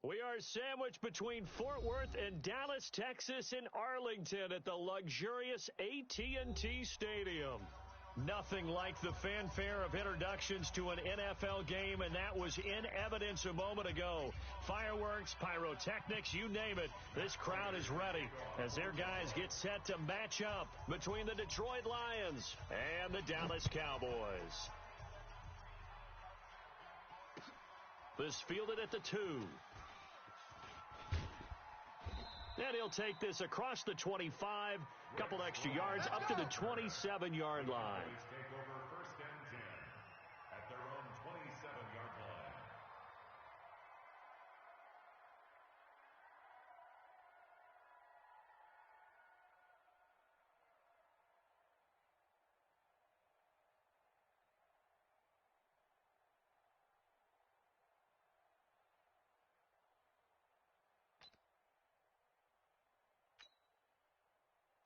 We are sandwiched between Fort Worth and Dallas, Texas, in Arlington at the luxurious AT&T Stadium. Nothing like the fanfare of introductions to an NFL game, and that was in evidence a moment ago. Fireworks, pyrotechnics, you name it. This crowd is ready as their guys get set to match up between the Detroit Lions and the Dallas Cowboys. This fielded at the 2. And he'll take this across the 25, couple extra yards up to the 27-yard line. Take over first and 10 at their own 27-yard line.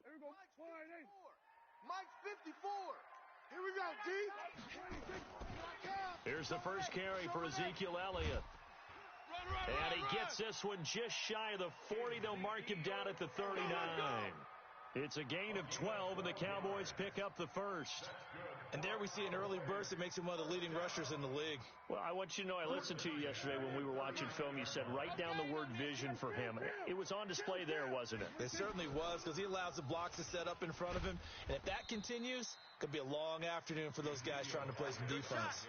Here we go. Mike's 54. Here we go, D. Here's the first carry for Ezekiel Elliott. And he gets this one just shy of the 40. They'll mark him down at the 39. It's a gain of 12, and the Cowboys pick up the first. And there we see an early burst that makes him one of the leading rushers in the league. Well, I want you to know, I listened to you yesterday when we were watching film. You said write down the word vision for him. It was on display there, wasn't it? It certainly was, because he allows the blocks to set up in front of him. And if that continues, it could be a long afternoon for those guys trying to play some defense.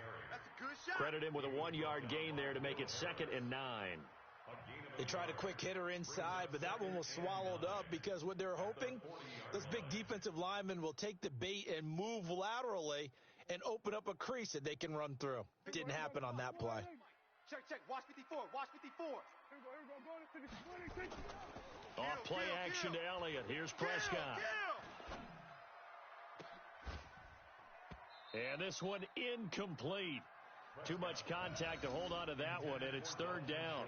Credit him with a 1-yard gain there to make it 2nd and 9. They tried a quick hitter inside, but that one was swallowed up because what they're hoping, those big defensive linemen will take the bait and move laterally and open up a crease that they can run through. Didn't happen on that play. Check. Watch 54. Watch 54. Off play action to Elliott. Here's Prescott. And this one incomplete. Too much contact to hold on to that one, and it's 3rd down.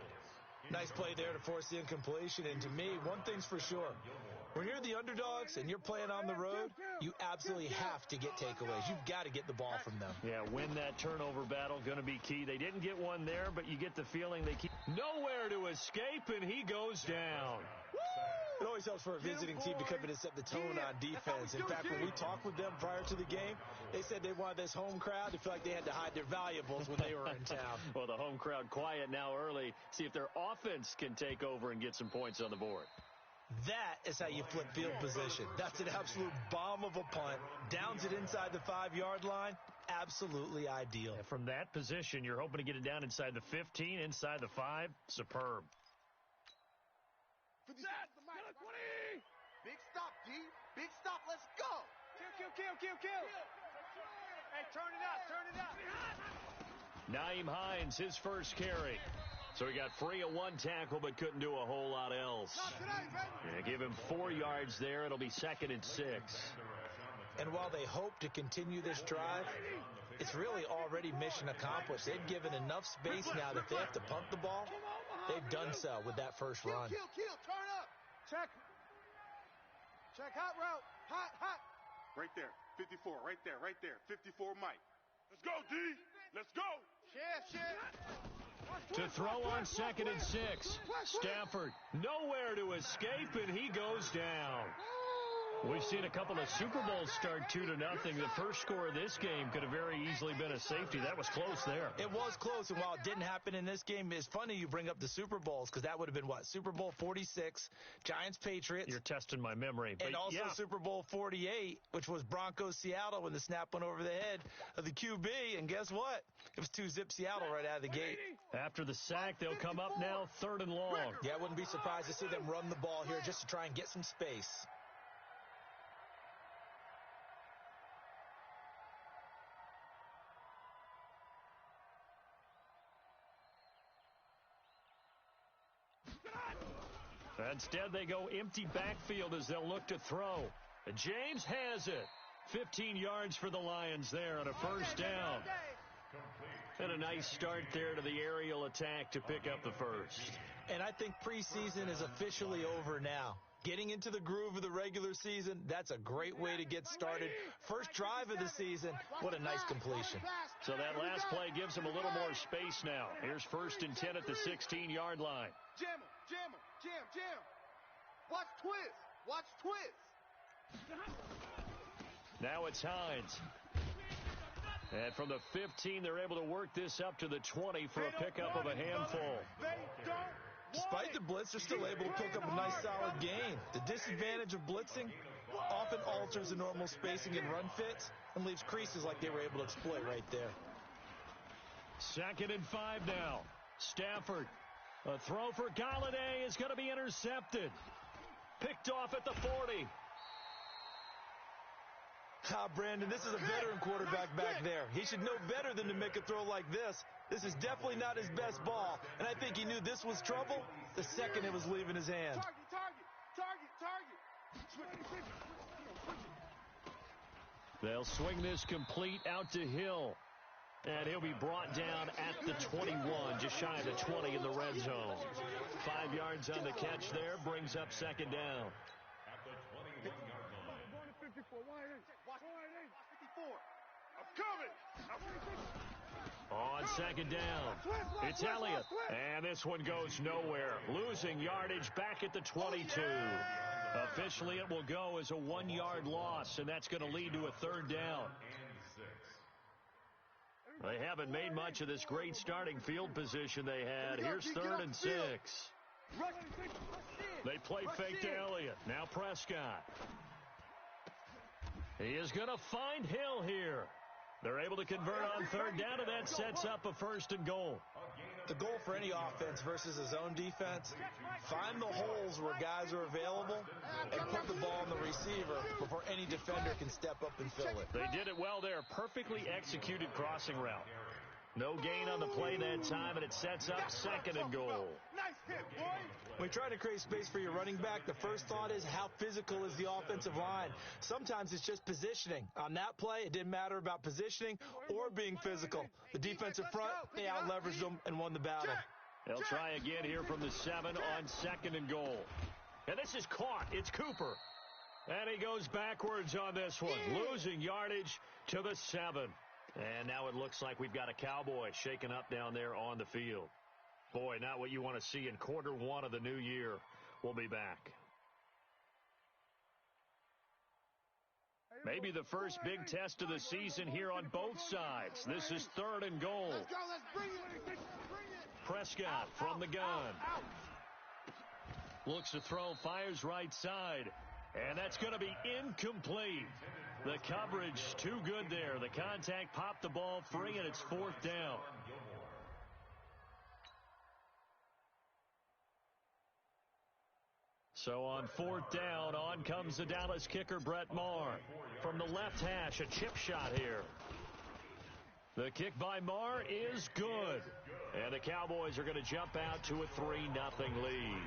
Nice play there to force the incompletion. And to me, one thing's for sure. When you're the underdogs and you're playing on the road, you absolutely have to get takeaways. You've got to get the ball from them. Yeah, win that turnover battle, going to be key. They didn't get one there, but you get the feeling they keep nowhere to escape, and he goes down. It always helps for a visiting team to come in and set the tone on defense. In fact, when we talked with them prior to the game, they said they wanted this home crowd to feel like they had to hide their valuables when they were in town. Well, the home crowd quiet now early. See if their offense can take over and get some points on the board. That is how you flip field position. That's an absolute bomb of a punt. Downs it inside the 5-yard line. Absolutely ideal. And from that position, you're hoping to get it down inside the 15, inside the 5. Superb. Big stop, D. Big stop. Let's go. Kill. Hey, turn it out. Naeem Hines, his first carry. So he got free of 1 tackle, but couldn't do a whole lot else. Yeah, give him 4 yards there. It'll be 2nd and 6. And while they hope to continue this drive, it's really already mission accomplished. They've given enough space now that if they have to punt the ball, they've done so with that first run. Kill. Turn up. Check hot route. Hot. Right there. 54. Right there. 54 Mike. Let's go, D. Let's go. Shit. To throw on 2nd and 6. Stafford nowhere to escape, and he goes down. We've seen a couple of Super Bowls start 2-0. The first score of this game could have very easily been a safety. That was close there. It was close, and while it didn't happen in this game, it's funny you bring up the Super Bowls, because that would have been, what, Super Bowl 46, Giants-Patriots. You're testing my memory. But and also Super Bowl 48, which was Broncos-Seattle when the snap went over the head of the QB, and guess what? It was 2-zip Seattle right out of the gate. After the sack, they'll come up now 3rd and long. Yeah, I wouldn't be surprised to see them run the ball here just to try and get some space. Instead, they go empty backfield as they'll look to throw. James has it. 15 yards for the Lions there on a first down. And a nice start there to the aerial attack to pick up the first. And I think preseason is officially over now. Getting into the groove of the regular season, that's a great way to get started. First drive of the season, what a nice completion. So that last play gives him a little more space now. Here's 1st and 10 at the 16-yard line. Jam him, jam him, jam. Watch twist. Now it's Hines. And from the 15, they're able to work this up to the 20 for a pickup of a handful. Despite the blitz, they're still able to pick up a nice solid gain. The disadvantage of blitzing often alters the normal spacing and run fits and leaves creases like they were able to exploit right there. 2nd and 5 now. Stafford. A throw for Galladay is going to be intercepted. Picked off at the 40. Brandon, this is a veteran quarterback back there. He should know better than to make a throw like this. This is definitely not his best ball, and I think he knew this was trouble the second it was leaving his hand. Target. They'll swing this complete out to Hill. And he'll be brought down at the 21, just shy of the 20 in the red zone. 5 yards on the catch there, brings up 2nd down. At the 21-yard line. Watch 54. I'm coming. On 2nd down, it's Elliott. And this one goes nowhere. Losing yardage back at the 22. Officially, it will go as a 1-yard loss, and that's going to lead to a 3rd down. They haven't made much of this great starting field position they had. Here's 3rd and 6. They play fake to Elliott. Now Prescott. He is going to find Hill here. They're able to convert on 3rd down, and that sets up a 1st and goal. The goal for any offense versus a zone defense, find the holes where guys are available and put the ball on the receiver before any defender can step up and fill it. They did it well there. Perfectly executed crossing route. No gain on the play that time, and it sets up 2nd and goal. Nice hit, boy. When you're trying to create space for your running back, the first thought is how physical is the offensive line. Sometimes it's just positioning. On that play, it didn't matter about positioning or being physical. The defensive front, they out-leveraged them and won the battle. They'll try again here from the 7 on 2nd and goal. And this is caught. It's Cooper. And he goes backwards on this one, losing yardage to the 7. And now it looks like we've got a Cowboy shaken up down there on the field. Boy, not what you want to see in quarter 1 of the new year. We'll be back. Maybe the first big test of the season here on both sides. This is 3rd and goal. Let's go. Let's bring it. Prescott from the gun. Looks to throw, fires right side. And that's going to be incomplete. The coverage too good there. The contact popped the ball free, and it's 4th down. So on 4th down, on comes the Dallas kicker, Brett Maher. From the left hash, a chip shot here. The kick by Maher is good. And the Cowboys are going to jump out to a 3-0 lead.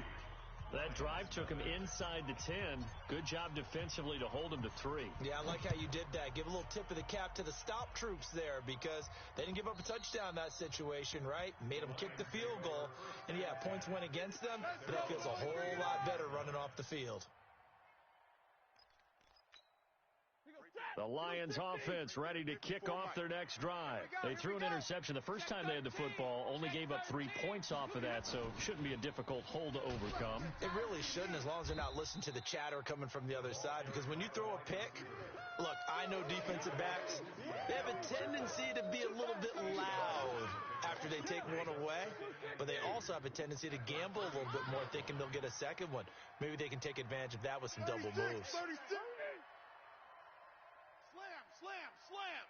That drive took him inside the 10. Good job defensively to hold him to 3. Yeah, I like how you did that. Give a little tip of the cap to the stop troops there because they didn't give up a touchdown in that situation, right? Made them kick the field goal. And, yeah, points went against them, but it feels a whole lot better running off the field. The Lions offense ready to kick off their next drive. They threw an interception the first time they had the football, only gave up 3 points off of that, so it shouldn't be a difficult hole to overcome. It really shouldn't, as long as they're not listening to the chatter coming from the other side, because when you throw a pick, look, I know defensive backs, they have a tendency to be a little bit loud after they take one away, but they also have a tendency to gamble a little bit more, thinking they'll get a second one. Maybe they can take advantage of that with some double moves. Slam.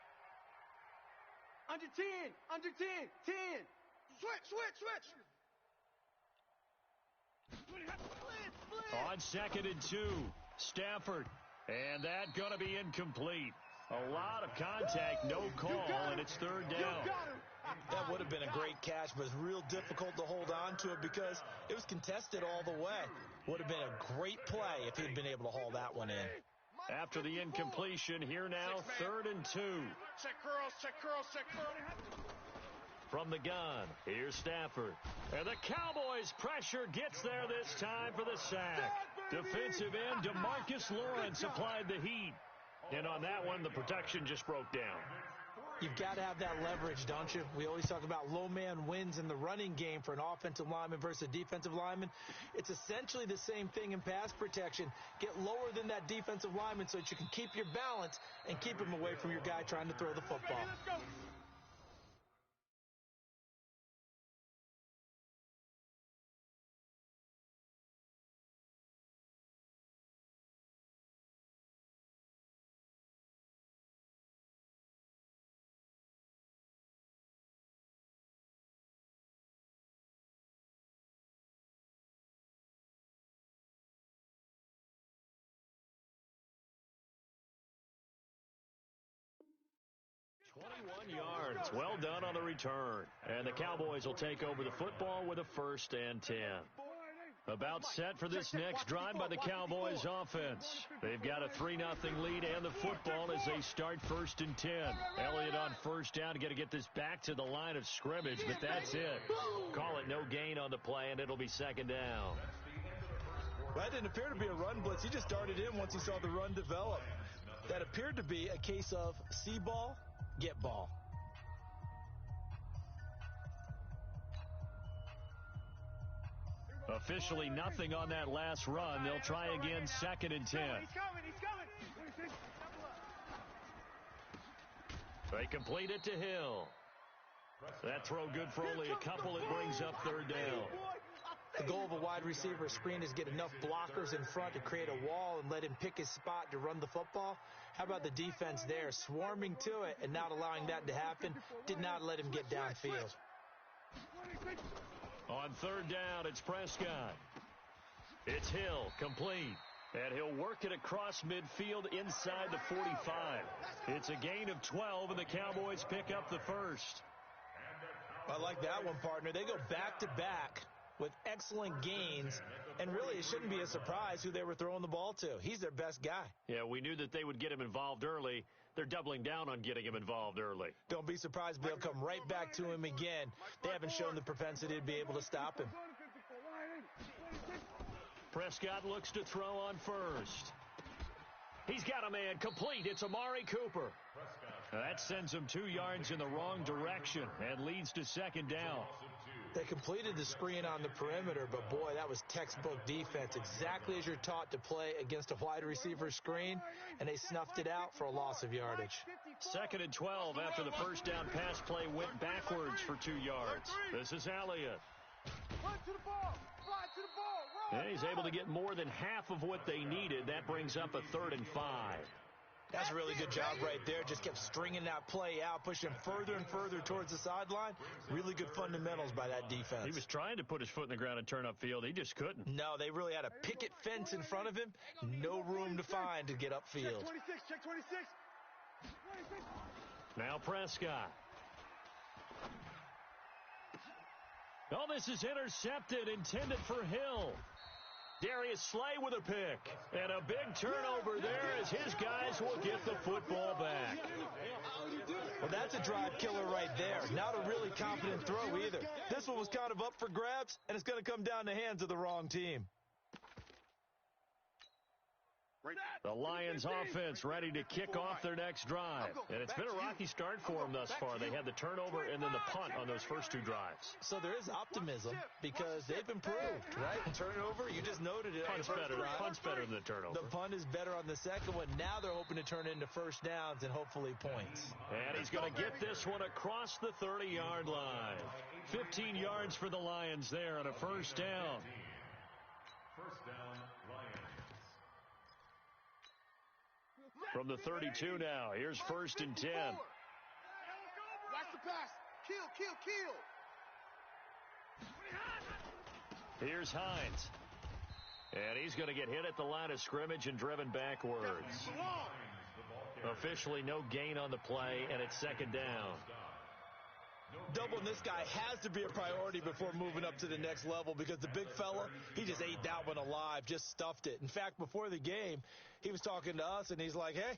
Under 10. 10. Switch. On 2nd and 2, Stafford. And that going to be incomplete. A lot of contact, no call, and it's 3rd down. That would have been a great catch, but it's real difficult to hold on to it because it was contested all the way. Would have been a great play if he'd been able to haul that one in. After the incompletion, here now, 3rd and 2. Check curls. From the gun, here's Stafford. And the Cowboys' pressure gets there this time for the sack. Defensive end DeMarcus Lawrence applied the heat. And on that one, the protection just broke down. You've got to have that leverage, don't you? We always talk about low man wins in the running game for an offensive lineman versus a defensive lineman. It's essentially the same thing in pass protection. Get lower than that defensive lineman so that you can keep your balance and keep him away from your guy trying to throw the football. Yards. Well done on the return. And the Cowboys will take over the football with a 1st and 10. About set for this next drive by the Cowboys offense. They've got a 3-0 lead and the football as they start 1st and 10. Elliott on 1st down. Got to get this back to the line of scrimmage, but that's it. Call it no gain on the play, and it'll be 2nd down. Well, that didn't appear to be a run blitz. He just darted in once he saw the run develop. That appeared to be a case of see ball, get ball. Officially nothing on that last run. They'll try again, 2nd and 10. He's coming. They complete it to Hill. That throw good for only a couple. It brings up 3rd down. The goal of a wide receiver screen is get enough blockers in front to create a wall and let him pick his spot to run the football. How about the defense there, swarming to it and not allowing that to happen? Did not let him get downfield. On 3rd down, it's Prescott. It's Hill, complete. And he'll work it across midfield inside the 45. It's a gain of 12, and the Cowboys pick up the 1st. I like that one, partner. They go back-to-back with excellent gains, and really it shouldn't be a surprise who they were throwing the ball to. He's their best guy. Yeah, we knew that they would get him involved early. They're doubling down on getting him involved early. Don't be surprised if they'll come right back to him again. They haven't shown the propensity to be able to stop him. Prescott looks to throw on 1st. He's got a man complete. It's Amari Cooper. That sends him 2 yards in the wrong direction and leads to 2nd down. They completed the screen on the perimeter, but boy, that was textbook defense, exactly as you're taught to play against a wide receiver screen, and they snuffed it out for a loss of yardage. 2nd and 12 after the 1st down pass play went backwards for 2 yards. This is Elliott. Run to the ball. Fly to the ball. Run. And he's able to get more than half of what they needed. That brings up a 3rd and 5. That's a really good job right there. Just kept stringing that play out, pushing further and further towards the sideline. Really good fundamentals by that defense. He was trying to put his foot in the ground and turn upfield. He just couldn't. No, they really had a picket fence in front of him. No room to find to get upfield. Check 26. Now Prescott. Oh, this is intercepted, intended for Hill. Darius Slay with a pick. And a big turnover there as his guys will get the football back. Well, that's a drive killer right there. Not a really confident throw either. This one was kind of up for grabs, and it's going to come down the hands of the wrong team. The Lions offense ready to kick off their next drive. And it's been a rocky start for them thus far. They had the turnover and then the punt on those first 2 drives. So there is optimism because they've improved, right? Turnover, you just noted it. Punt's better than the turnover. The punt is better on the second one. Now they're hoping to turn it into 1st downs and hopefully points. And he's going to get this one across the 30-yard line. 15 yards for the Lions there on a 1st down. 1st down, Lions. From the 32 now, here's 1st and 10. Watch the pass. Kill. Here's Hines. And he's going to get hit at the line of scrimmage and driven backwards. Officially no gain on the play, and it's 2nd down. Doubling this guy has to be a priority before moving up to the next level because the big fella, he just ate that one alive, just stuffed it. In fact, before the game, he was talking to us, and he's like, hey,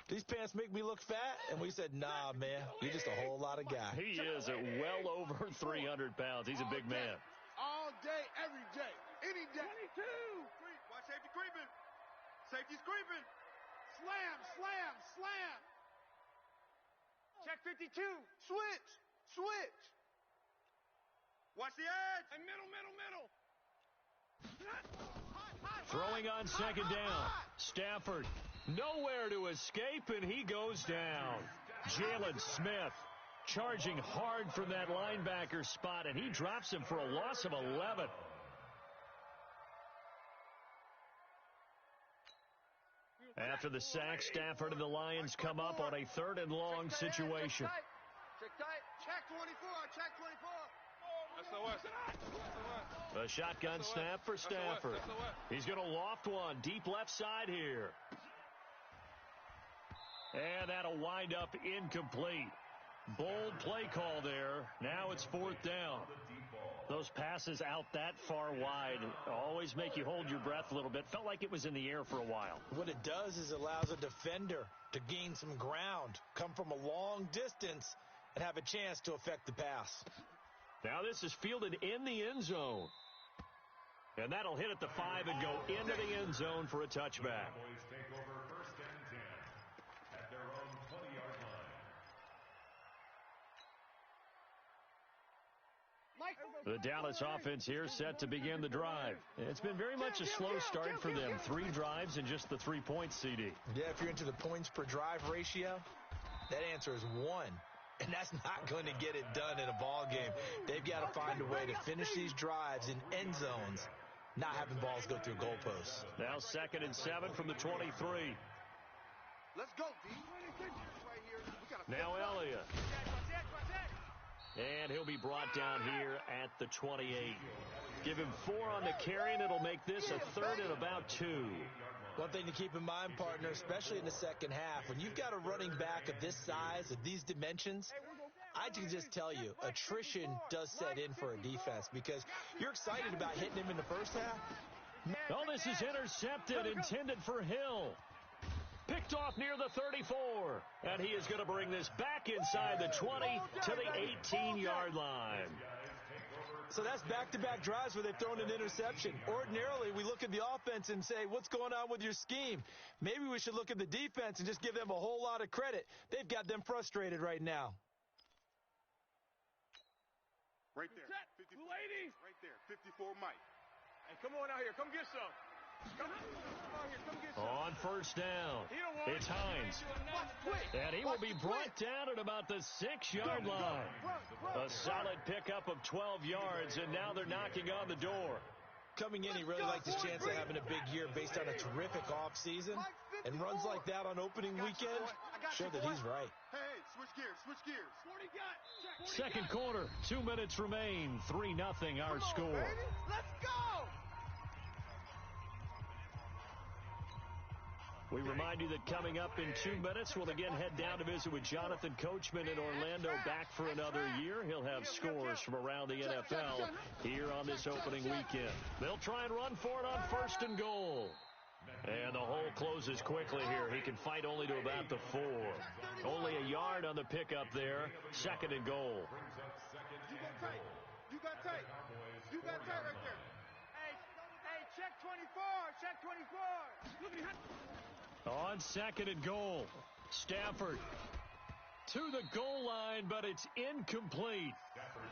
these pants make me look fat? And we said, nah, man, you're just a whole lot of guy. He is at well over 300 pounds. He's a big man. All day, every day, any day. 22. Watch AP Safety's creeping. Slam, slam, slam. Check 52. Switch, switch. Watch the edge. And middle. Throwing on second down. Stafford nowhere to escape, and he goes down. Jalen Smith charging hard from that linebacker spot, and he drops him for a loss of 11. After the sack, Stafford and the Lions come up on a 3rd and long situation. Check tight. Check 24. Check 24. A shotgun snap for Stafford. He's going to loft one deep left side here. And that'll wind up incomplete. Bold play call there. Now it's 4th down. Those passes out that far wide always make you hold your breath a little bit. Felt like it was in the air for a while. What it does is allows a defender to gain some ground, come from a long distance, and have a chance to affect the pass. Now this is fielded in the end zone. And that'll hit at the 5 and go into the end zone for a touchback. Cowboys take over 1st and 10 at their own 20-yard line. The Dallas offense here set to begin the drive. It's been very much a slow start for them. 3 drives and just the 3 points, CD. Yeah, if you're into the points per drive ratio, that answer is 1. And that's not going to get it done in a ball game. They've got to find a way to finish these drives in end zones, not having balls go through goalposts. Now 2nd and 7 from the 23. Let's go, D. Now Elliott. And he'll be brought down here at the 28. Give him 4 on the carry, and it'll make this a 3rd and about 2. One thing to keep in mind, partner, especially in the second half, when you've got a running back of this size, of these dimensions, I can just tell you, attrition does set in for a defense because you're excited about hitting him in the first half. Oh, this is intercepted, intended for Hill. Picked off near the 34. And he is going to bring this back inside the 20 to the 18-yard line. So that's back-to-back drives where they've thrown an interception. Ordinarily, we look at the offense and say, what's going on with your scheme? Maybe we should look at the defense and just give them a whole lot of credit. They've got them frustrated right now. Right there. 54. Right there. 54 Mike. Hey, come on out here. Come get some. Come out here. Come get some. On 1st down, it's Hines. And he will be brought down at about the 6-yard line. A solid pickup of 12 yards, and now they're knocking on the door. Coming in, he really liked his chance of having a big year based on a terrific offseason. And runs like that on opening weekend show that he's right. Hey, switch gears, switch gears. 2nd quarter, 2 minutes remain. 3-0 our score. Baby. Let's go! We remind you that coming up in 2 minutes, we'll again head down to visit with Jonathan Coachman in Orlando, back for another year. He'll have scores from around the NFL here on this opening weekend. They'll try and run for it on 1st and goal. And the hole closes quickly here. He can fight only to about the 4. Only a yard on the pickup there. 2nd and goal. You got tight. You got tight. You got tight right there. Hey, check 24. Check 24. Look at him. On 2nd and goal, Stafford to the goal line, but it's incomplete.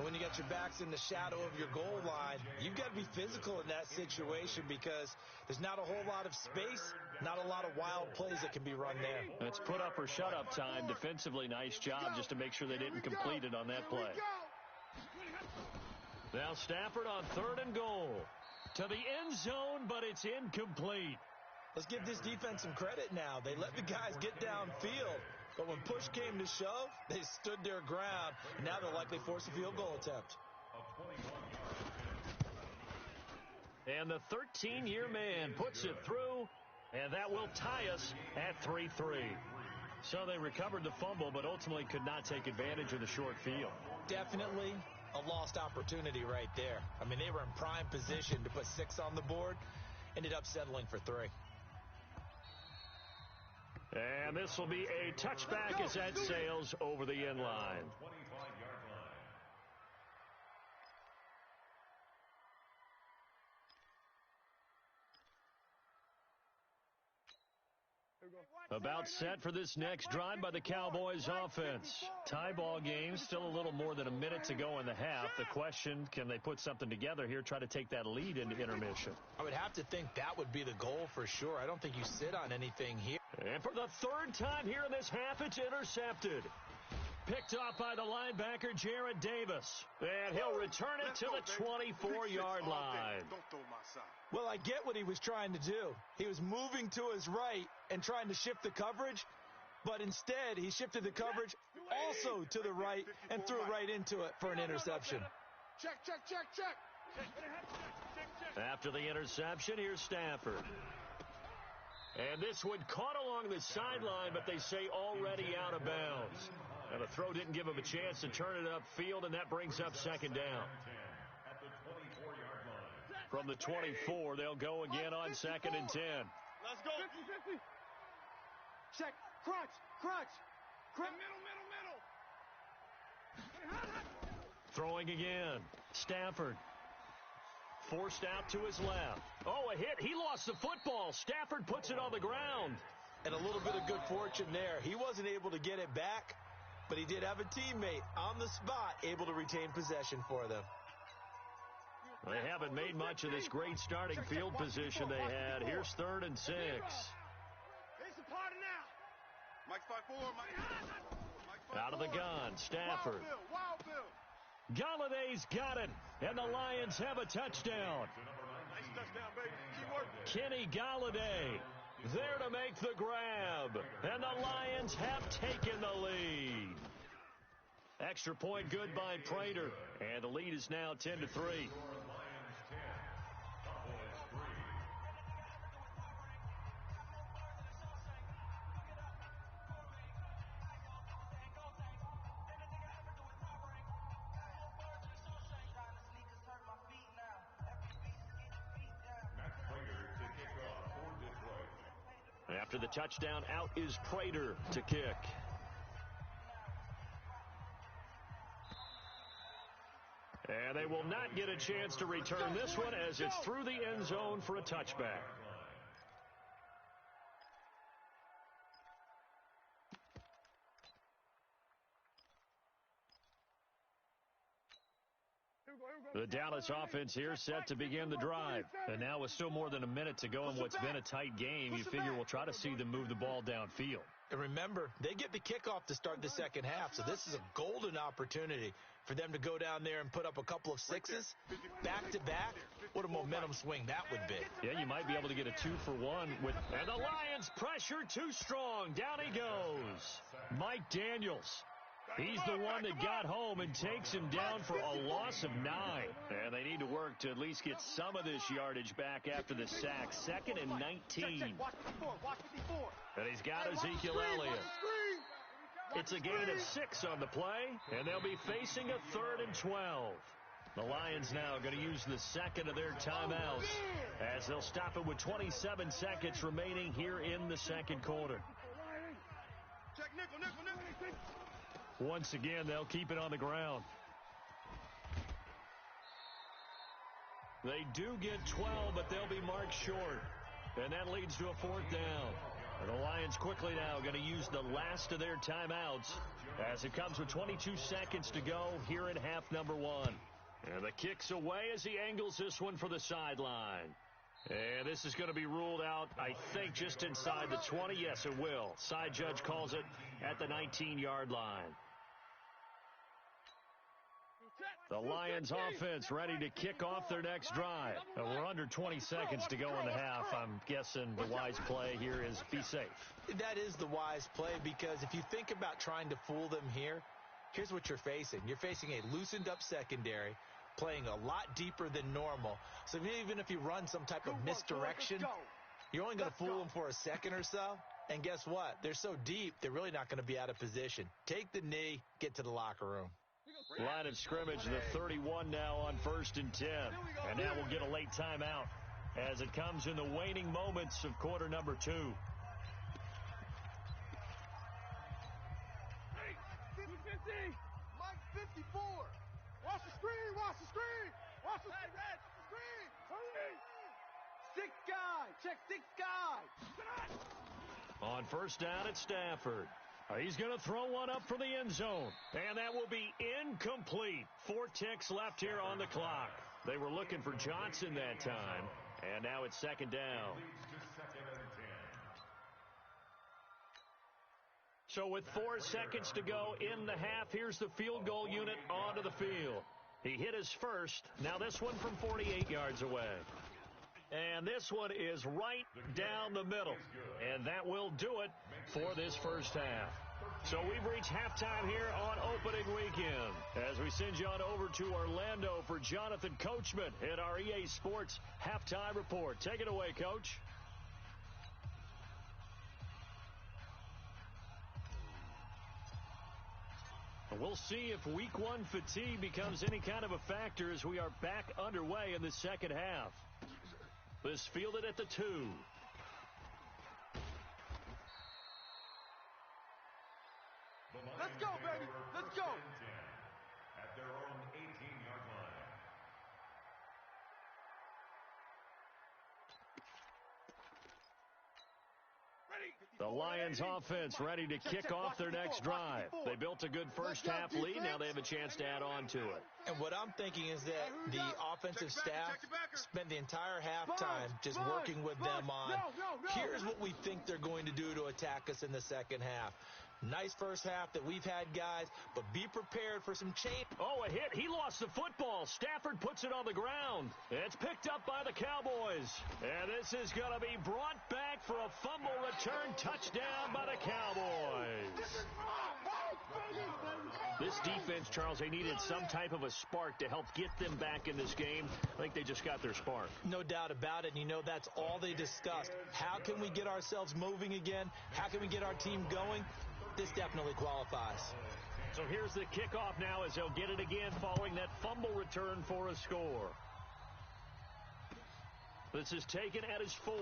When you got your backs in the shadow of your goal line, you've got to be physical in that situation because there's not a whole lot of space, not a lot of wild plays that can be run there. It's put up or shut up time. Defensively, nice job just to make sure they didn't complete it on that play. Now Stafford on 3rd and goal. To the end zone, but it's incomplete. Let's give this defense some credit now. They let the guys get downfield, but when push came to shove, they stood their ground, and now they'll likely force a field goal attempt. And the 13-year man puts it through, and that will tie us at 3-3. So they recovered the fumble, but ultimately could not take advantage of the short field. Definitely a lost opportunity right there. I mean, they were in prime position to put 6 on the board, ended up settling for 3. And this will be a touchback as that sails over the end line. 25-yard line. About set for this next drive by the Cowboys offense. Tie ball game, still a little more than a minute to go in the half. The question, can they put something together here, try to take that lead into intermission? I would have to think that would be the goal for sure. I don't think you sit on anything here. And for the third time here in this half, it's intercepted. Picked off by the linebacker, Jarrad Davis. And he'll return it to the 24-yard line. Don't throw my side. Well, I get what he was trying to do. He was moving to his right and trying to shift the coverage, but instead he shifted the coverage also to the right and threw right into it for an interception. Check, check, check, check. After the interception, here's Stafford. And this one caught along the sideline, but they say already out of bounds. And the throw didn't give him a chance to turn it upfield, and that brings up second down. From the 24, they'll go again on 2nd and 10. Let's go. 50. Check. Crunch. Middle. Throwing again. Stafford. Forced out to his left. Oh, a hit. He lost the football. Stafford puts it on the ground. And a little bit of good fortune there. He wasn't able to get it back, but he did have a teammate on the spot able to retain possession for them. They haven't made much of this great starting field position they had. Here's 3rd and 6. It's a party now. Mike 5-4. Mike Out of the gun, Stafford. Wild Bill. Galladay's got it, and the Lions have a touchdown. Nice touchdown, baby. Keep working. Kenny Galladay there to make the grab, and the Lions have taken the lead. Extra point good by Prater, and the lead is now 10-3. After the touchdown, out is Prater to kick. And they will not get a chance to return this one as it's through the end zone for a touchback. The Dallas offense here set to begin the drive. And now with still more than a minute to go in what's been a tight game, you figure we'll try to see them move the ball downfield. And remember, they get the kickoff to start the second half, so this is a golden opportunity for them to go down there and put up a couple of sixes back-to-back. What a momentum swing that would be. Yeah, you might be able to get a 2-for-1 with. And the Lions pressure too strong. Down he goes. Mike Daniels. He's the one that got home and takes him down for a loss of 9. And they need to work to at least get some of this yardage back after the sack. 2nd and 19. Watch 54. And he's got Ezekiel Elliott. It's a gain of 6 on the play, and they'll be facing a 3rd and 12. The Lions now going to use the second of their timeouts as they'll stop it with 27 seconds remaining here in the second quarter. Check nickel. Once again, they'll keep it on the ground. They do get 12, but they'll be marked short. And that leads to a 4th down. And the Lions quickly now going to use the last of their timeouts as it comes with 22 seconds to go here in half number 1. And the kick's away as he angles this one for the sideline. And this is going to be ruled out, I think, just inside the 20. Yes, it will. Side judge calls it at the 19-yard line. The Lions offense ready to kick off their next drive. We're under 20 seconds to go in the half. I'm guessing the wise play here is be safe. That is the wise play, because if you think about trying to fool them here, here's what you're facing. You're facing a loosened up secondary, playing a lot deeper than normal. So even if you run some type of misdirection, you're only going to fool them for a second or so. And guess what? They're so deep, they're really not going to be out of position. Take the knee, get to the locker room. Line of scrimmage, the 31 now on 1st and 10. And now we'll get a late timeout as it comes in the waning moments of quarter number 2. Hey, 50. Mike 54. Watch the screen. Watch the screen. Hurry. 6 guy. Check 6 guy. On first down at Stafford. He's going to throw one up for the end zone. And that will be incomplete. 4 ticks left here on the clock. They were looking for Johnson that time. And now it's second down. So with 4 seconds to go in the half, here's the field goal unit onto the field. He hit his first. Now this one from 48 yards away. And this one is right down the middle. And that will do it for this first half. So we've reached halftime here on opening weekend as we send you on over to Orlando for Jonathan Coachman in our EA Sports Halftime Report. Take it away, Coach. We'll see if week 1 fatigue becomes any kind of a factor as we are back underway in the second half. This fielded at the 2. Let's go, baby. Let's go. At their own 18-yard line. The Lions offense ready to kick off their next drive. They built a good first half lead. Now they have a chance to add on to it. And what I'm thinking is that the offensive staff spend the entire halftime just working with them on, here's what we think they're going to do to attack us in the second half. Nice first half that we've had, guys, but be prepared for some change. Oh, a hit. He lost the football. Stafford puts it on the ground. It's picked up by the Cowboys. And this is going to be brought back for a fumble return touchdown by the Cowboys. This defense, Charles, they needed some type of a spark to help get them back in this game. I think they just got their spark. No doubt about it. And you know, that's all they discussed. How can we get ourselves moving again? How can we get our team going? This definitely qualifies. So here's the kickoff now as they'll get it again following that fumble return for a score. This is taken at his 4.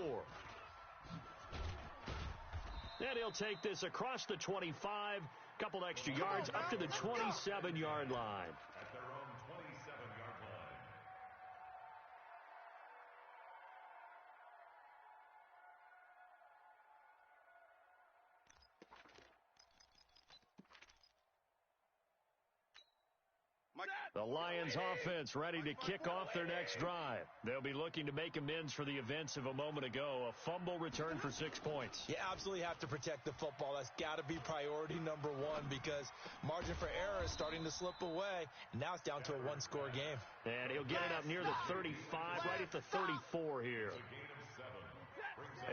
And he'll take this across the 25, couple extra yards up to the 27-yard line. At their own 27-yard line. The Lions offense ready to kick off their next drive. They'll be looking to make amends for the events of a moment ago. A fumble return for 6 points. You absolutely have to protect the football. That's got to be priority number 1 because margin for error is starting to slip away. And now it's down to a 1-score game. And he'll get it up near the 35, right at the 34 here.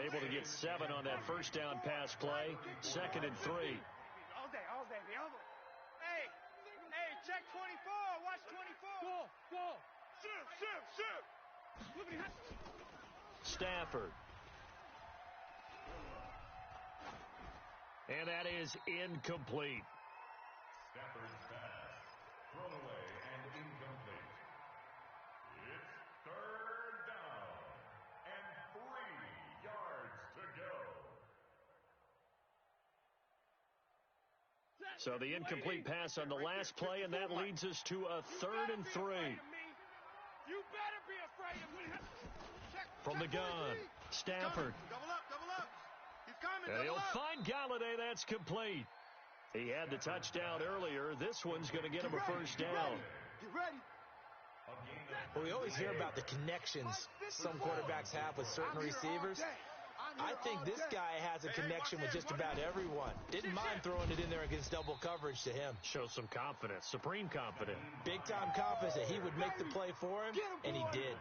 Able to get 7 on that first down pass play. 2nd and 3. All day, the other. Hey, check 24. Watch 24. Go. Shoot. Stafford. And that is incomplete. Stafford's pass. Thrown away and incomplete. It's 3rd down and 3 yards to go. So the incomplete pass on the last play, and that leads us to a 3rd and 3. You better be afraid of me. From the gun, Stafford. Double up. He's coming. And he'll find Galladay. That's complete. He had the touchdown earlier. This one's going to get him a first down. Get ready. Well, we always hear about the connections some quarterbacks have with certain receivers. I think this guy has a connection with just about everyone. Didn't mind throwing it in there against double coverage to him. Shows some confidence, supreme confidence. Big-time confidence that he would make the play for him, and he did.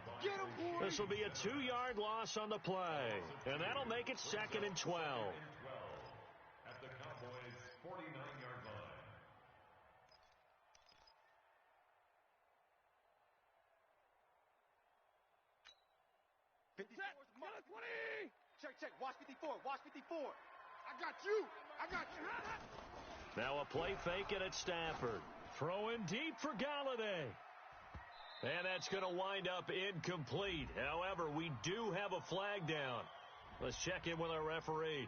This will be a 2-yard loss on the play, and that'll make it 2nd and 12. At the Cowboys' 49-yard line. Check. Watch 54. I got you. Now a play fake it at Stafford. Throwing deep for Galladay. And that's going to wind up incomplete. However, we do have a flag down. Let's check in with our referee.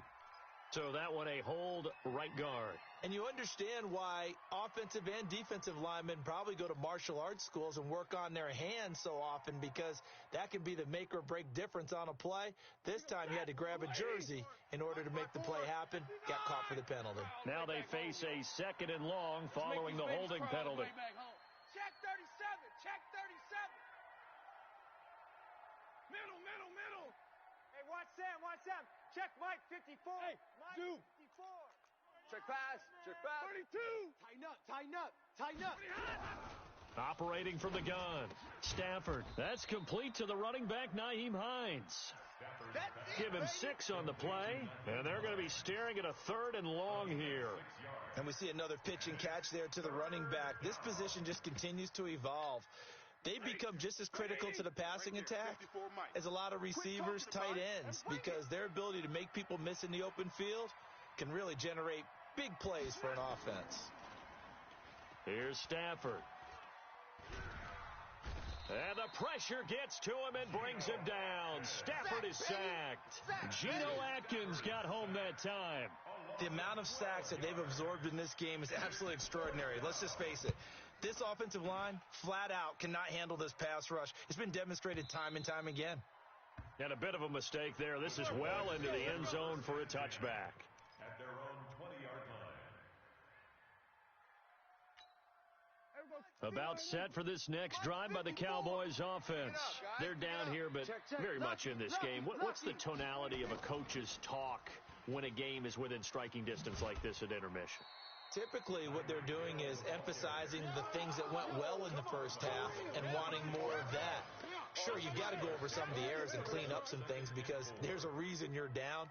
So that one a hold right guard. And you understand why offensive and defensive linemen probably go to martial arts schools and work on their hands so often, because that can be the make or break difference on a play. This time you had to grab a jersey in order to make the play happen. Got caught for the penalty. Now they face a 2nd and long following the holding penalty. Check 37. Check 37. Middle. Hey, watch Sam. Check Mike 54. Hey, Mike 54. Check pass. 32. Tighten up. Operating from the gun, Stafford. That's complete to the running back, Nyheim Hines. Give him 6 on the play, and they're going to be staring at a 3rd and long here. And we see another pitch and catch there to the running back. This position just continues to evolve. They become just as critical to the passing attack as a lot of receivers, tight ends, because their ability to make people miss in the open field can really generate big plays for an offense. Here's Stafford. And the pressure gets to him and brings him down. Stafford is sacked. Geno Atkins got home that time. The amount of sacks that they've absorbed in this game is absolutely extraordinary. Let's just face it. This offensive line, flat out, cannot handle this pass rush. It's been demonstrated time and time again. And a bit of a mistake there. This is well into the end zone for a touchback. At their own 20-yard line. About set for this next drive by the Cowboys offense. They're down here, but very much in this game. What's the tonality of a coach's talk when a game is within striking distance like this at intermission? Typically, what they're doing is emphasizing the things that went well in the first half and wanting more of that. Sure, you've got to go over some of the errors and clean up some things because there's a reason you're down.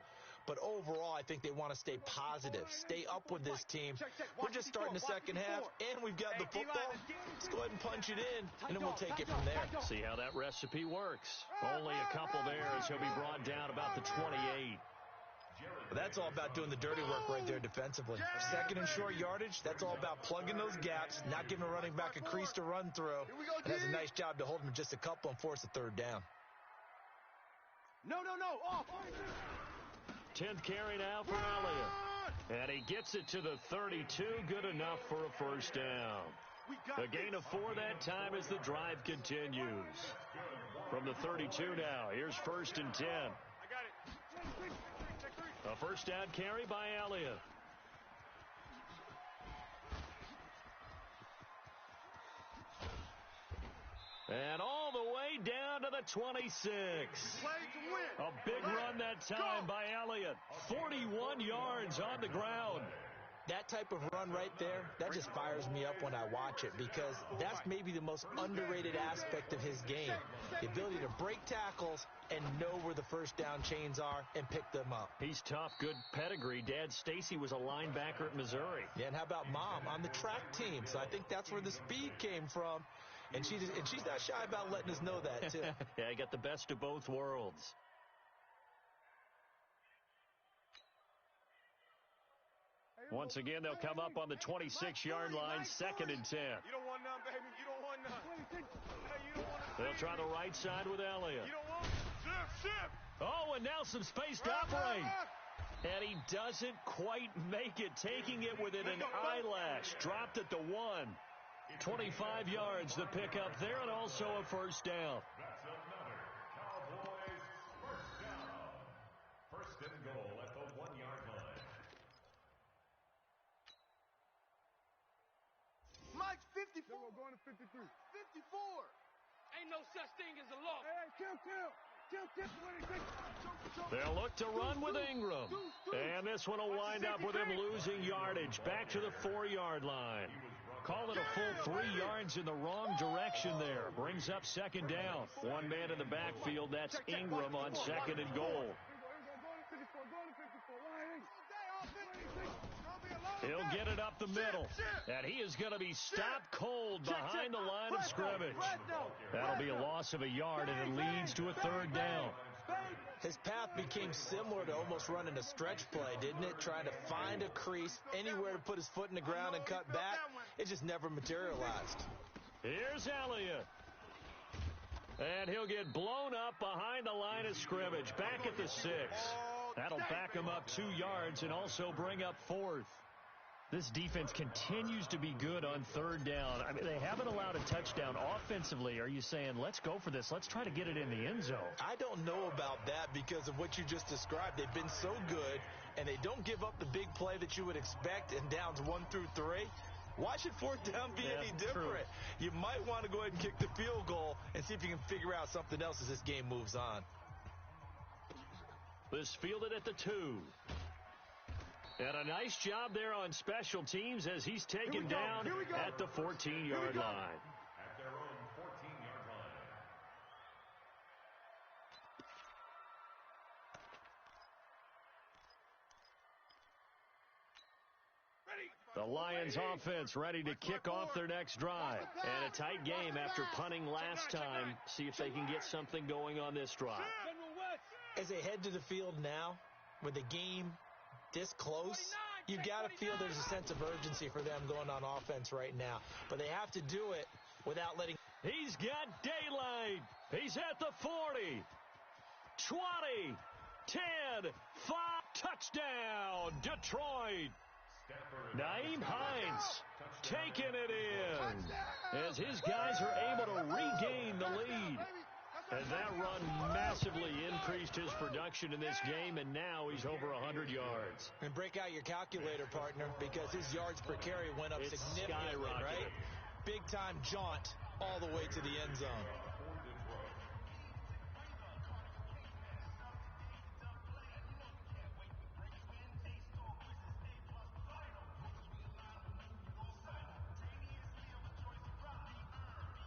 But overall, I think they want to stay positive, stay up with this team. We're just starting the second half, and we've got the football. Let's go ahead and punch it in, and then we'll take it from there. See how that recipe works. Only a couple there as he'll be brought down about the 28. That's all about doing the dirty work right there defensively. 2nd and short yardage, that's all about plugging those gaps, not giving a running back a crease to run through. And has a nice job to hold him just a couple and force a 3rd down. No. Off. 10th carry now for Elliott. And he gets it to the 32. Good enough for a 1st down. A gain of 4 that time as the drive continues. From the 32 now, here's 1st and 10. I got it. A 1st down carry by Elliott. And all the way down to the 26. A big run that time by Elliott. 41 yards on the ground. That type of run right there, that just fires me up when I watch it because that's maybe the most underrated aspect of his game. The ability to break tackles and know where the 1st down chains are and pick them up. He's tough, good pedigree. Dad Stacy was a linebacker at Missouri. Yeah, and how about Mom on the track team? So I think that's where the speed came from. And she's not shy about letting us know that, too. Yeah, I got the best of both worlds. Once again, they'll come up on the 26-yard line, 2nd and 10. You don't want none, baby. You don't want none. Hey, you don't want none. They'll try the right side with Elliott. You don't want shift. Oh, and now some space to operate. And he doesn't quite make it, taking it within an eyelash. Dropped at the 1. 25 yards to pick up there, and also a 1st down. That's another Cowboys 1st down. 1st and goal at the 1-yard line. Mike's 54. We're going to 53. 54. Ain't no such thing as a loss. Hey, kill. They'll look to run with Ingram. And this one will wind up with him losing yardage. Back to the 4-yard line. Call it a full 3 yards in the wrong direction there. Brings up 2nd down. One man in the backfield. That's Ingram on 2nd and goal. He'll get it up the middle. And he is going to be stopped cold behind the line of scrimmage. That'll be a loss of a yard, and it leads to a 3rd down. His path became similar to almost running a stretch play, didn't it? Trying to find a crease, anywhere to put his foot in the ground and cut back. It just never materialized. Here's Elliott. And he'll get blown up behind the line of scrimmage. Back at the 6. That'll back him up 2 yards and also bring up 4th. This defense continues to be good on 3rd down. I mean, they haven't allowed a touchdown offensively. Are you saying, let's go for this? Let's try to get it in the end zone. I don't know about that because of what you just described. They've been so good, and they don't give up the big play that you would expect in downs 1 through 3. Why should 4th down be any different? True. You might want to go ahead and kick the field goal and see if you can figure out something else as this game moves on. This fielded at the 2. And a nice job there on special teams as he's taken down at the 14-yard line. At their own 14-yard line. The Lions offense ready to kick off their next drive. And a tight game after punting last time. See if they can get something going on this drive. As they head to the field now, with the game this close, you got to feel there's a sense of urgency for them going on offense right now. But they have to do it without letting... He's got daylight. He's at the 40, 20, 10, 5, touchdown, Detroit. Naeem Hines taking it in as his guys are able to regain the lead. And that run massively increased his production in this game, and now he's over 100 yards. And break out your calculator, partner, because his yards per carry went up significantly, right? Big-time jaunt all the way to the end zone.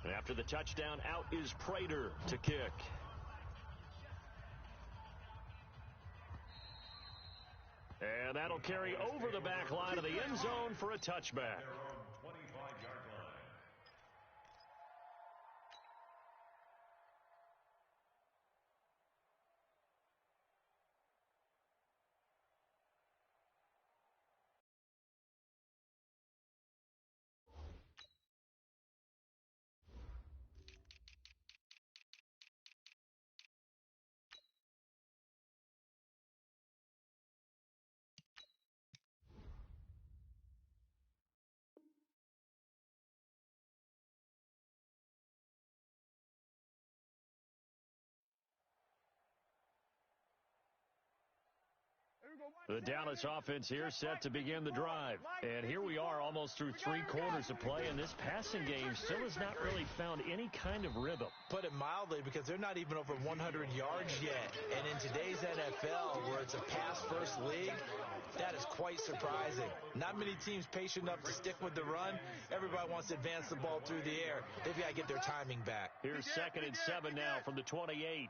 And after the touchdown, out is Prater to kick. And that'll carry over the back line of the end zone for a touchback. Their own 25-yard line. The Dallas offense here set to begin the drive. And here we are almost through 3 quarters of play, and this passing game still has not really found any kind of rhythm. Put it mildly, because they're not even over 100 yards yet. And in today's NFL, where it's a pass-first league, that is quite surprising. Not many teams patient enough to stick with the run. Everybody wants to advance the ball through the air. They've got to get their timing back. Here's 2nd and 7 now from the 28.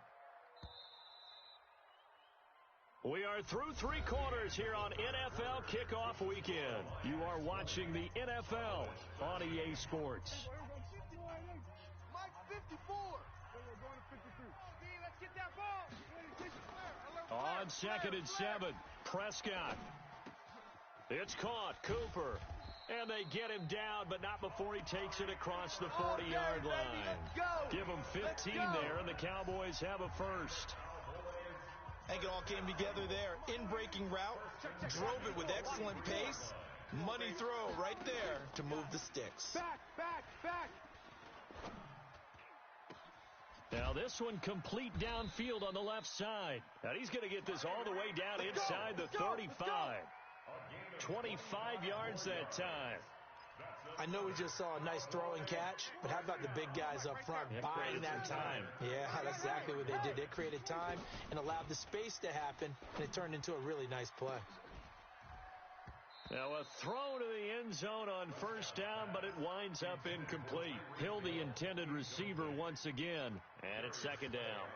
We are through 3 quarters here on NFL Kickoff Weekend. You are watching the NFL on EA Sports. Mike 54. We're going to 53. Let's get that ball. On 2nd and 7, Prescott. It's caught, Cooper. And they get him down, but not before he takes it across the 40-yard line. Give him 15 there, and the Cowboys have a first. I think it all came together there. In-breaking route, drove it with excellent pace. Money throw right there to move the sticks. Back. Now this one complete downfield on the left side. And he's going to get this all the way down inside the 35. 25 yards that time. I know we just saw a nice throwing catch, but how about the big guys up front buying that time? Yeah, that's exactly what they did. They created time and allowed the space to happen, and it turned into a really nice play. Now a throw to the end zone on first down, but it winds up incomplete. Hill, the intended receiver once again, and it's 2nd down.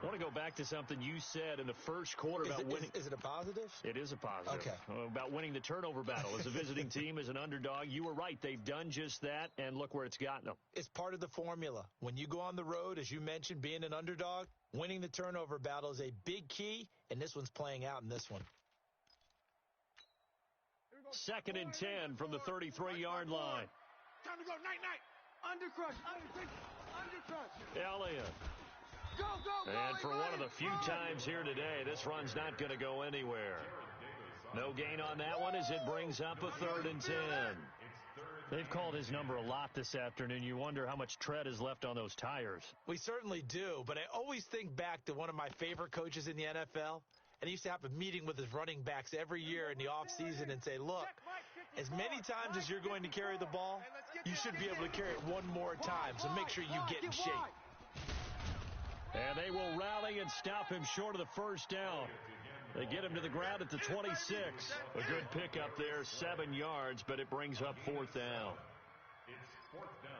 I want to go back to something you said in the first quarter about winning. Is it a positive? It is a positive. Okay. About winning the turnover battle. As a visiting team, as an underdog, you were right. They've done just that, and look where it's gotten them. It's part of the formula. When you go on the road, as you mentioned, being an underdog, winning the turnover battle is a big key, and this one's playing out in this one. 2nd and 10 from the 33-yard line. Time to go. Night. Undercrush. Elliott. And for one of the few times here today, this run's not going to go anywhere. No gain on that one as it brings up a 3rd and 10. They've called his number a lot this afternoon. You wonder how much tread is left on those tires. We certainly do, but I always think back to one of my favorite coaches in the NFL. And he used to have a meeting with his running backs every year in the offseason and say, look, as many times as you're going to carry the ball, you should be able to carry it one more time. So make sure you get in shape. And they will rally and stop him short of the first down. They get him to the ground at the 26. A good pickup there, 7 yards, but it brings up 4th down. It's 4th down.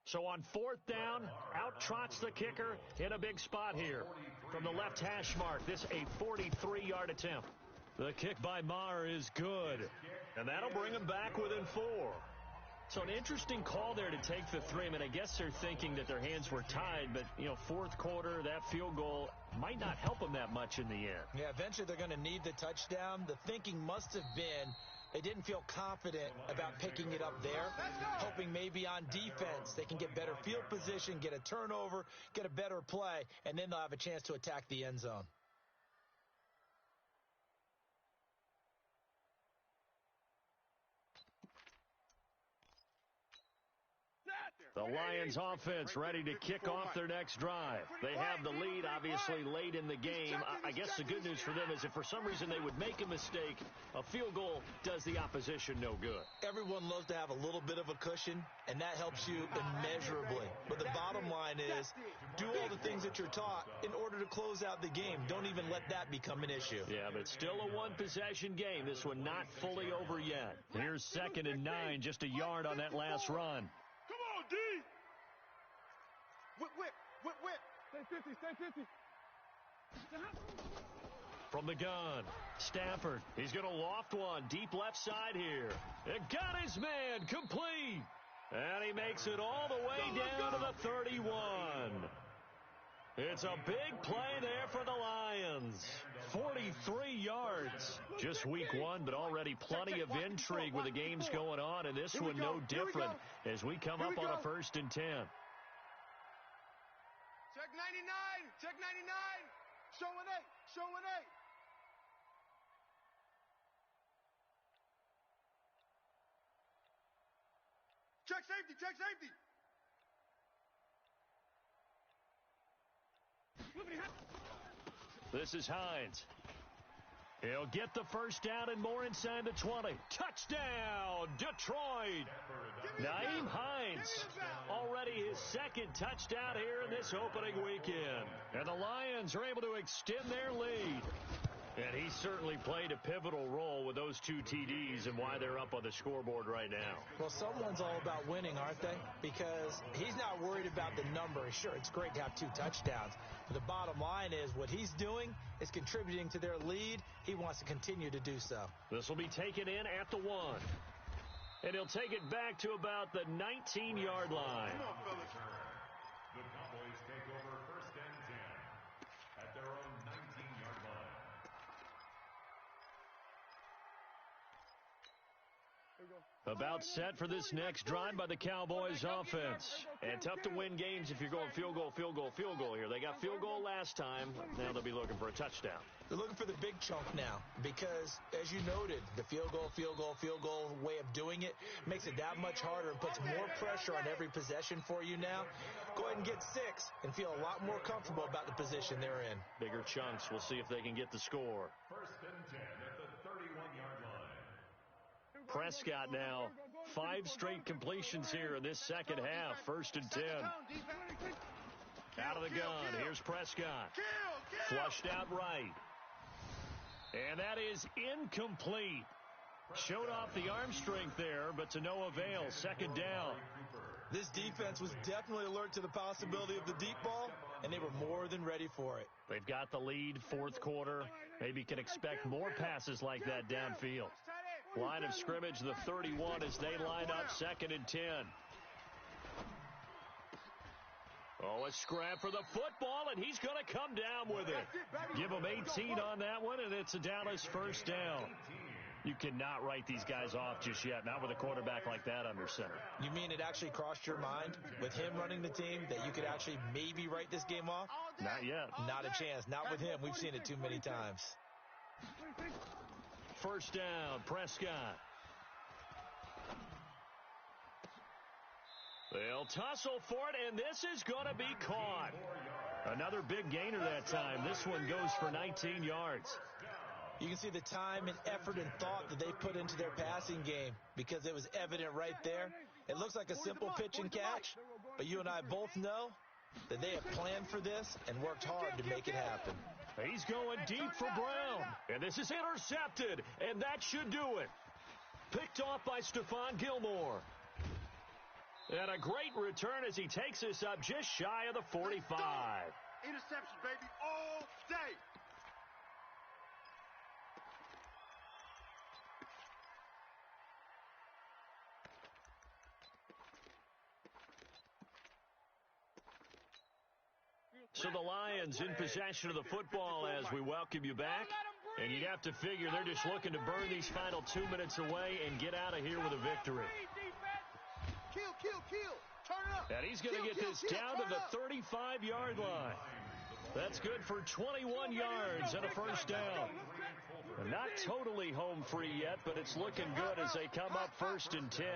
So on 4th down, out trots the kicker in a big spot here. From the left hash mark, this a 43-yard attempt. The kick by Maher is good, and that'll bring him back within 4. So an interesting call there to take the 3. I mean, I guess they're thinking that their hands were tied, but, you know, 4th quarter, that field goal might not help them that much in the end. Yeah, eventually they're going to need the touchdown. The thinking must have been they didn't feel confident about picking it up there, hoping maybe on defense they can get better field position, get a turnover, get a better play, and then they'll have a chance to attack the end zone. The Lions offense ready to kick off their next drive. They have the lead, obviously, late in the game. I guess the good news for them is if for some reason they would make a mistake, a field goal does the opposition no good. Everyone loves to have a little bit of a cushion, and that helps you immeasurably. But the bottom line is do all the things that you're taught in order to close out the game. Don't even let that become an issue. Yeah, but it's still a one-possession game. This one not fully over yet. Here's 2nd and 9, just a yard on that last run. Come on, D! Whip. Stay 50. From the gun, Stafford. He's going to loft one deep left side here. It got his man complete. And he makes it all the way down to the 31. It's a big play there for the Lions. 43 yards. Just week 1, but already plenty of intrigue with the games going on, and this one no different as we come up on a 1st and 10. Check 99. Show an 8. Check safety. This is Hines. He'll get the first down and more inside the 20. Touchdown, Detroit. Nyheim Hines, already his 2nd touchdown here in this opening weekend. And the Lions are able to extend their lead. And he certainly played a pivotal role with those 2 TDs and why they're up on the scoreboard right now. Well, someone's all about winning, aren't they? Because he's not worried about the number. Sure, it's great to have 2 touchdowns. But the bottom line is what he's doing is contributing to their lead. He wants to continue to do so. This will be taken in at the 1. And he'll take it back to about the 19-yard line. Come on, fellas. The Cowboys take over 1st and 10 at their own 19-yard line. About set for this next drive by the Cowboys offense. And tough to win games if you're going field goal here. They got field goal last time. Now they'll be looking for a touchdown. They're looking for the big chunk now because, as you noted, the field goal way of doing it makes it that much harder and puts more pressure on every possession for you now. Go ahead and get 6 and feel a lot more comfortable about the position they're in. Bigger chunks. We'll see if they can get the score. 1st and 10 at the 31-yard line. Prescott now, 5 straight completions here in this second half. 1st and 10. Out of the gun. Here's Prescott. Flushed out right. And that is incomplete. Showed off the arm strength there, but to no avail. 2nd down. This defense was definitely alert to the possibility of the deep ball, and they were more than ready for it. They've got the lead, 4th quarter. Maybe can expect more passes like that downfield. Line of scrimmage, the 31 as they line up 2nd and 10. Oh, a scrap for the football, and he's going to come down with it. Give him 18 on that one, and it's a Dallas first down. You cannot write these guys off just yet, not with a quarterback like that under center. You mean it actually crossed your mind with him running the team that you could actually maybe write this game off? Not yet. Not a chance. Not with him. We've seen it too many times. First down, Prescott. They'll tussle for it, and this is going to be caught. Another big gainer that time. This one goes for 19 yards. You can see the time and effort and thought that they put into their passing game because it was evident right there. It looks like a simple pitch and catch, but you and I both know that they have planned for this and worked hard to make it happen. He's going deep for Brown, and this is intercepted, and that should do it. Picked off by Stephon Gilmore. And a great return as he takes us up just shy of the 45. Interception, baby, all day. So the Lions in possession of the football as we welcome you back. And you'd have to figure they're just looking to burn these final 2 minutes away and get out of here with a victory. Kill. Turn it up. And he's going to get this down to the 35-yard line. That's good for 21 yards and a first down. They're not totally home free yet, but it's looking good as they come up 1st and 10.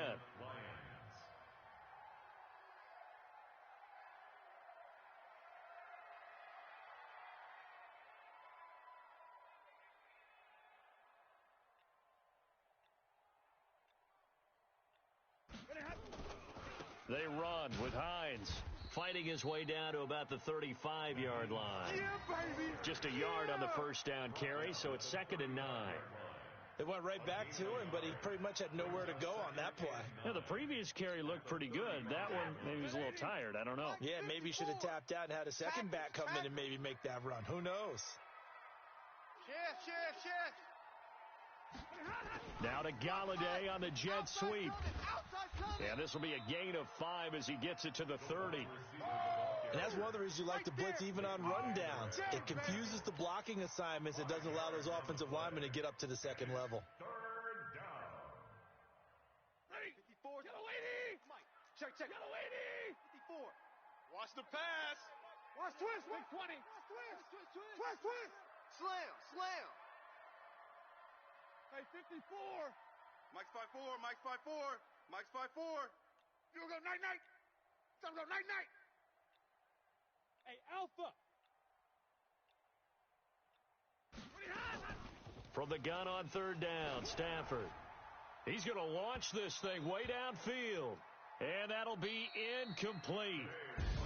They run with Hines, fighting his way down to about the 35-yard line. Just a yard on the first down carry, so it's 2nd and 9. They went right back to him, but he pretty much had nowhere to go on that play. Yeah, the previous carry looked pretty good. That one, maybe he was a little tired. I don't know. Yeah, maybe he should have tapped out and had a second back come in and maybe make that run. Who knows? Chef. Now to Galladay on the jet sweep. And this will be a gain of 5 as he gets it to the 30. And that's one of the reasons you like to blitz even on run downs. It confuses the blocking assignments. It doesn't allow those offensive linemen to get up to the second level. 3rd down. 54. Galladay. Check. Galladay. 54. Watch the pass. Watch twist. 20. Twist. Slam. Hey, 54. Mike's 5'4". Mike's 5'4". You gonna go night. Time to go night. Hey, Alpha. From the gun on 3rd down, Stafford. He's going to launch this thing way downfield. And that'll be incomplete.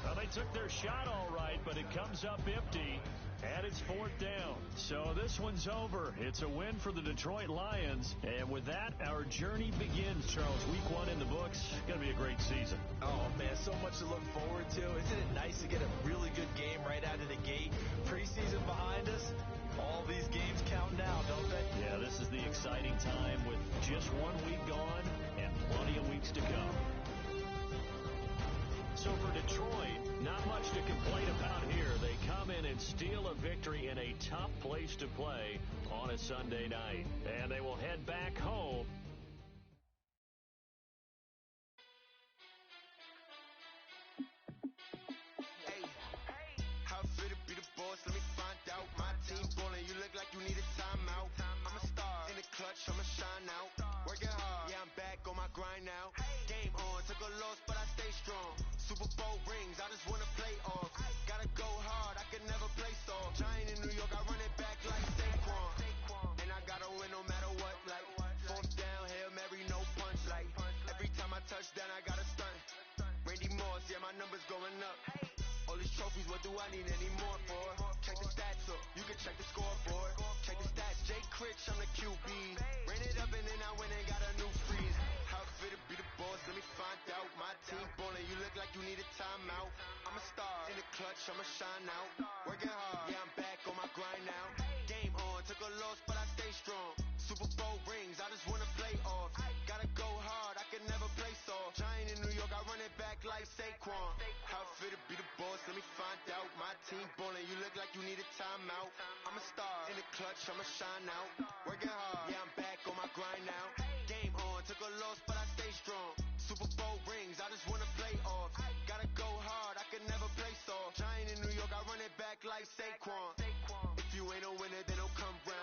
Well, they took their shot all right, but it comes up empty. And it's 4th down. So this one's over. It's a win for the Detroit Lions. And with that, our journey begins, Charles. Week 1 in the books. Going to be a great season. Oh, man, so much to look forward to. Isn't it nice to get a really good game right out of the gate? Preseason behind us. All these games count now, don't they? Yeah, this is the exciting time with just 1 week gone and plenty of weeks to come. So for Detroit, not much to complain about here. They come in and steal a victory in a tough place to play on a Sunday night. And they will head back home. Hey, how it feel to be the boss? Let me find out. My team ballin', you look like you need a timeout. I'm a star in the clutch, I'ma shine out. Working hard, yeah, I'm back on my grind now. Game on, took a loss, but I stay strong. Super Bowl rings, I just wanna play off. Gotta go hard, I can never play soft. Giant in New York, I run it back like Saquon. And I gotta win no matter what, like 4th down, Hail Mary, no punch, like every time I touch down, I gotta stunt. Randy Moss, yeah, my numbers going up. All these trophies, what do I need any more for? Check the stats up, you can check the scoreboard. Check the stats, Jay Critch, I'm the QB. Ran it up and then I went and got a new freeze. How it feel to be the boss, let me find out. My team ballin', you look like you need a timeout. I'm a star in the clutch, I'ma shine out. Working hard, yeah, I'm back on my grind now. Game on, took a loss, but I stay strong. Super Bowl rings, I just wanna play off. Gotta go hard, I can never play soft. Giant in New York, I run it back like Saquon. How fit to be the boss, let me find out. My team ballin', you look like you need a timeout. I'm a star, in the clutch, I'ma shine out. Working hard, yeah, I'm back on my grind now. Game on, took a loss, but I stay strong. Super Bowl rings, I just wanna play off. Gotta go hard, I can never play soft. Giant in New York, I run it back like Saquon. If you ain't a winner, then don't come round.